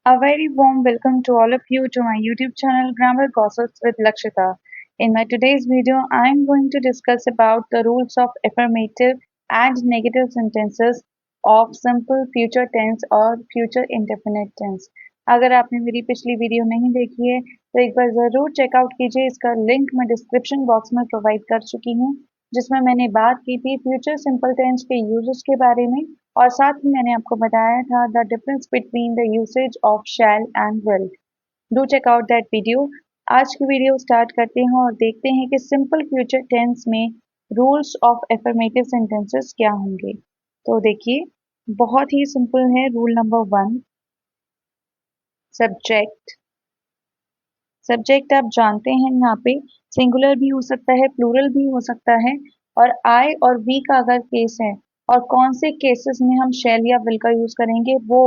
A very warm welcome to all of you to my YouTube channel Grammar Gossips with Lakshita. In my today's video, I am going to discuss about the rules of affirmative and negative sentences of simple future tense और future indefinite tense. अगर आपने मेरी पिछली video नहीं देखी है तो एक बार ज़रूर चेकआउट कीजिए। इसका लिंक मैं डिस्क्रिप्शन बॉक्स में प्रोवाइड कर चुकी हूँ, जिसमें मैंने बात की थी फ्यूचर सिंपल टेंस के यूजेस के बारे में और साथ ही मैंने आपको बताया था the difference between the usage of shall and will. Do check out that video. आज की वीडियो स्टार्ट करते हैं और देखते हैं कि सिंपल फ्यूचर टेंस में रूल्स ऑफ एफर्मेटिव सेंटेंसेस क्या होंगे। तो देखिए, बहुत ही सिंपल है। Rule number 1, subject. सब्जेक्ट आप जानते हैं, यहाँ पे सिंगुलर भी हो सकता है, प्लूरल भी हो सकता है। और आई और वी का अगर केस है और कौन से केसेस में हम शैल या विल का यूज करेंगे वो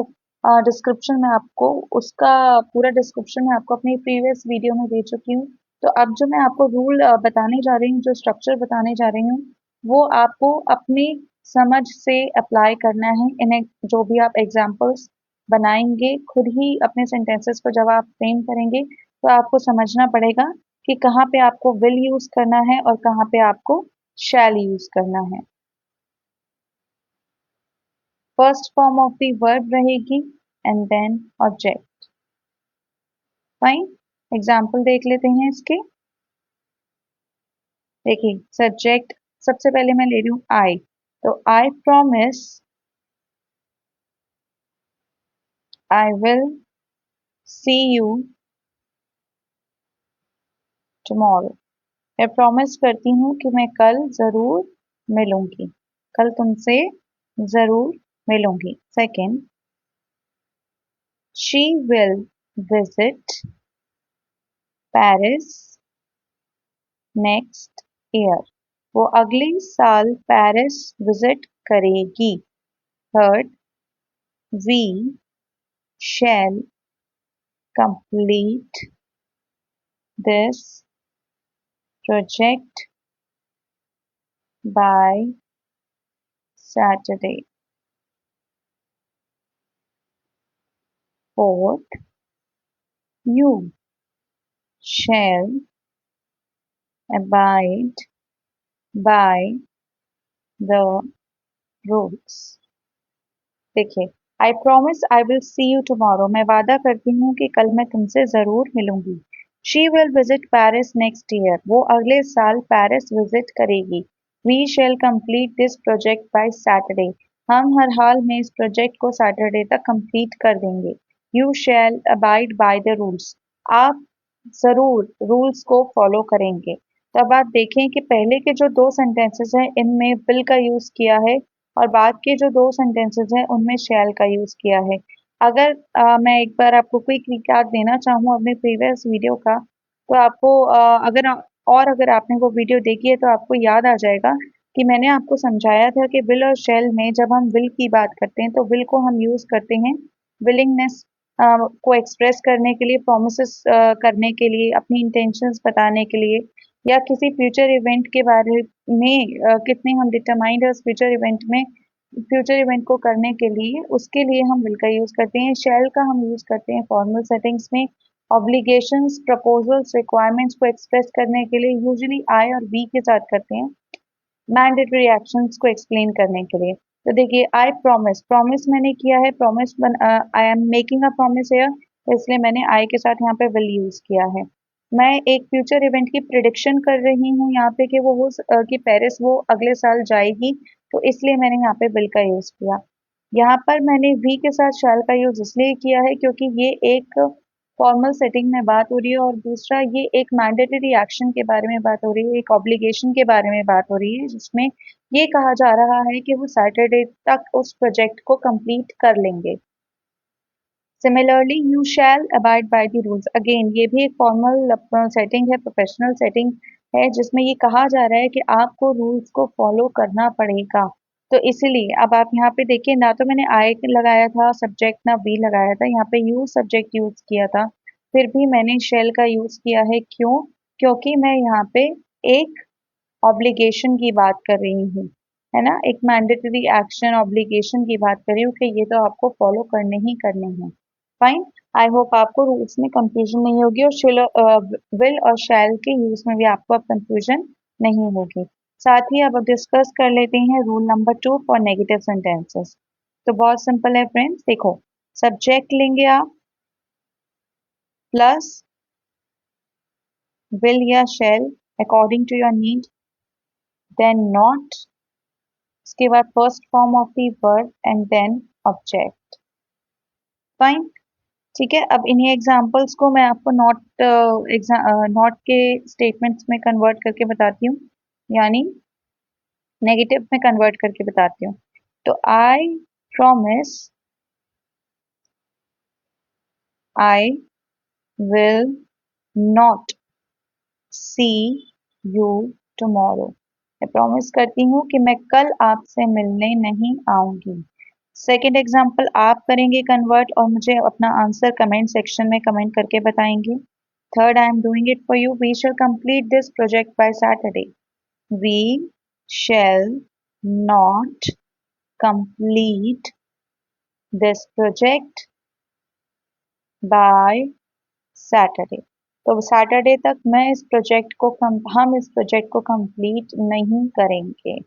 डिस्क्रिप्शन में आपको उसका पूरा डिस्क्रिप्शन मैं आपको अपनी प्रीवियस वीडियो में दे चुकी हूँ। तो अब जो मैं आपको रूल बताने जा रही हूँ, जो स्ट्रक्चर बताने जा रही हूँ, वो आपको अपनी समझ से अप्लाई करना है। इन्हें जो भी आप एग्जाम्पल्स बनाएंगे खुद ही अपने सेंटेंसेस को जब आप फ्रेम करेंगे तो आपको समझना पड़ेगा कि कहाँ पे आपको विल यूज करना है और कहाँ पे आपको शैल यूज करना है। First form of the verb रहेगी and then object. Fine, example देख लेते हैं इसके। देखिए, सब्जेक्ट सबसे पहले मैं ले रही हूँ आई। तो आई promise I will see you tomorrow. मैं प्रॉमिस करती हूँ कि मैं कल जरूर मिलूंगी, कल तुमसे जरूर मिलूंगी। Second, she will visit Paris next year. वो अगले साल पेरिस विजिट करेगी। Third, we shall complete this project by Saturday. Fourth, you shall abide by the rules। देखिए, I promise I will see you tomorrow, मैं वादा करती हूँ कि कल मैं तुमसे जरूर मिलूंगी। She will visit Paris next year, वो अगले साल पेरिस विजिट करेगी। We shall complete this project by Saturday, हम हर हाल में इस प्रोजेक्ट को सैटरडे तक कंप्लीट कर देंगे। You shell abide by the rules, आप जरूर रूल्स को फॉलो करेंगे। तो अब आप देखें कि पहले के जो दो सेंटेंसेस हैं इनमें विल का यूज किया है और बाद के जो दो सेंटेंसेस हैं उनमें शैल का यूज किया है। अगर मैं एक बार आपको क्विक रिकैप देना चाहूँ अपने प्रीवियस वीडियो का, तो आपको अगर आपने वो वीडियो देखी है तो आपको याद आ जाएगा कि मैंने आपको समझाया था कि विल और शैल में जब हम विल की बात करते हैं तो विल को हम यूज करते हैं विलिंगनेस को एक्सप्रेस करने के लिए, प्रोमिसेस करने के लिए, अपनी इंटेंशंस बताने के लिए, या किसी फ्यूचर इवेंट के बारे में कितने हम डिटरमाइंड है उस फ्यूचर इवेंट को करने के लिए, उसके लिए हम विल का यूज करते हैं। शेल का हम यूज करते हैं फॉर्मल सेटिंग्स में ऑब्लिगेशंस, प्रपोजल्स, रिक्वायरमेंट्स को एक्सप्रेस करने के लिए, यूजुअली आई और वी के साथ करते हैं मैंडेटरी एक्शंस को एक्सप्लेन करने के लिए। तो देखिए, आई प्रॉमिस, प्रॉमिस मैंने किया है, promise I am making a promise here, तो इसलिए मैंने आई के साथ यहाँ पे विल यूज किया है। मैं एक फ्यूचर इवेंट की प्रिडिक्शन कर रही हूँ यहाँ पे कि कि पेरिस वो अगले साल जाएगी, तो इसलिए मैंने यहाँ पे विल का यूज किया। यहाँ पर मैंने वी के साथ शैल का यूज इसलिए किया है क्योंकि ये एक फॉर्मल सेटिंग में बात हो रही है और दूसरा ये एक मैंडेटरी एक्शन के बारे में बात हो रही है, एक ऑब्लिगेशन के बारे में बात हो रही है, जिसमें ये कहा जा रहा है कि वो सैटरडे तक उस प्रोजेक्ट को कंप्लीट कर लेंगे। Similarly, you shall abide by the rules, again ये भी एक फॉर्मल सेटिंग है, प्रोफेशनल सेटिंग है, जिसमें ये कहा जा रहा है कि आपको रूल्स को फॉलो करना पड़ेगा। तो इसीलिए अब आप यहाँ पे देखिए, ना तो मैंने आई लगाया था सब्जेक्ट, ना वी लगाया था, यहाँ पे यू सब्जेक्ट यूज किया था, फिर भी मैंने शेल का यूज किया है। क्यों? क्योंकि मैं यहाँ पे एक ऑब्लिगेशन की बात कर रही हूँ, है ना, एक मैंडेटरी एक्शन ऑब्लिगेशन की बात कर रही हूँ कि ये तो आपको फॉलो करने ही करने हैं। फाइन। आई होप आपको रूल्स में कंफ्यूजन नहीं होगी और विल और शैल के यूज में भी आपको अब कंफ्यूजन नहीं होगी। साथ ही अब डिस्कस कर लेते हैं rule number 2 for negative sentences. तो बहुत सिंपल है फ्रेंड्स, देखो सब्जेक्ट लेंगे आप प्लस विल या shall according to your need, then not, उसके बाद first form of the verb and then object. Fine, ठीक है। अब इन्हीं एग्जांपल्स को मैं आपको नॉट के स्टेटमेंट्स में कन्वर्ट करके बताती हूँ, यानी नेगेटिव में कन्वर्ट करके बताती हूँ। तो I will not see you tomorrow. मैं प्रॉमिस करती हूँ कि मैं कल आपसे मिलने नहीं आऊंगी। सेकेंड एग्जाम्पल आप करेंगे कन्वर्ट और मुझे अपना आंसर कमेंट सेक्शन में कमेंट करके बताएंगे। Third, I am doing it for you. We shall complete this project by Saturday. We shall not complete this project by Saturday. तो सैटरडे तक हम इस प्रोजेक्ट को कंप्लीट नहीं करेंगे,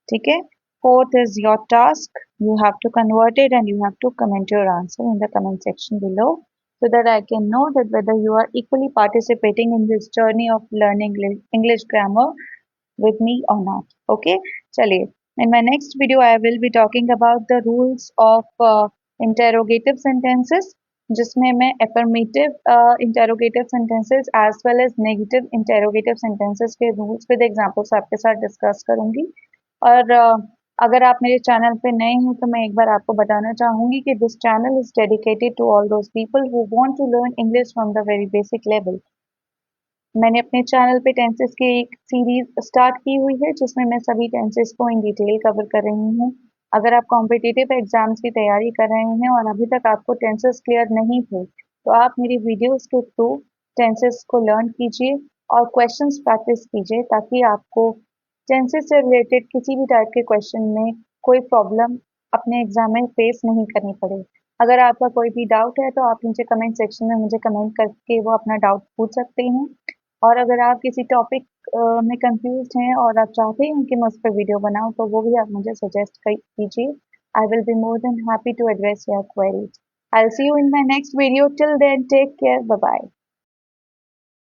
ठीक है। Fourth is your task. You have to convert it and you have to comment your answer in the comment section below so that I can know that whether you are equally participating in this journey of learning English grammar with me or not. Okay, चलिए, in my next video I will be talking about the rules of interrogative sentences, जिसमें मैं affirmative interrogative sentences as well as negative interrogative sentences के rules with examples आपके साथ discuss करूंगी। और अगर आप मेरे चैनल पे नए हैं तो मैं एक बार आपको बताना चाहूंगी कि this channel is dedicated to all those people who want to learn English from the very basic level. मैंने अपने चैनल पे टेंसेस की एक सीरीज स्टार्ट की हुई है जिसमें मैं सभी टेंसेस को इन डिटेल कवर कर रही हूँ। अगर आप कॉम्पिटिटिव एग्जाम्स की तैयारी कर रहे हैं और अभी तक आपको टेंसेस क्लियर नहीं थे तो आप मेरी वीडियोस के थ्रू टेंसेस को लर्न कीजिए और क्वेश्चंस प्रैक्टिस कीजिए ताकि आपको टेंसेस से रिलेटेड किसी भी टाइप के क्वेश्चन में कोई प्रॉब्लम अपने एग्जाम में फेस नहीं करनी पड़े। अगर आपका कोई भी डाउट है तो आप नीचे कमेंट सेक्शन में मुझे कमेंट करके वो अपना डाउट पूछ सकते हैं। और अगर आप किसी टॉपिक में कंफ्यूज हैं और आप चाहते हैं कि मैं उस पर वीडियो बनाऊं तो वो भी आप मुझे सजेस्ट कीजिए। I will be more than happy to address your queries. I will see you in my next video. Till then take care, bye bye.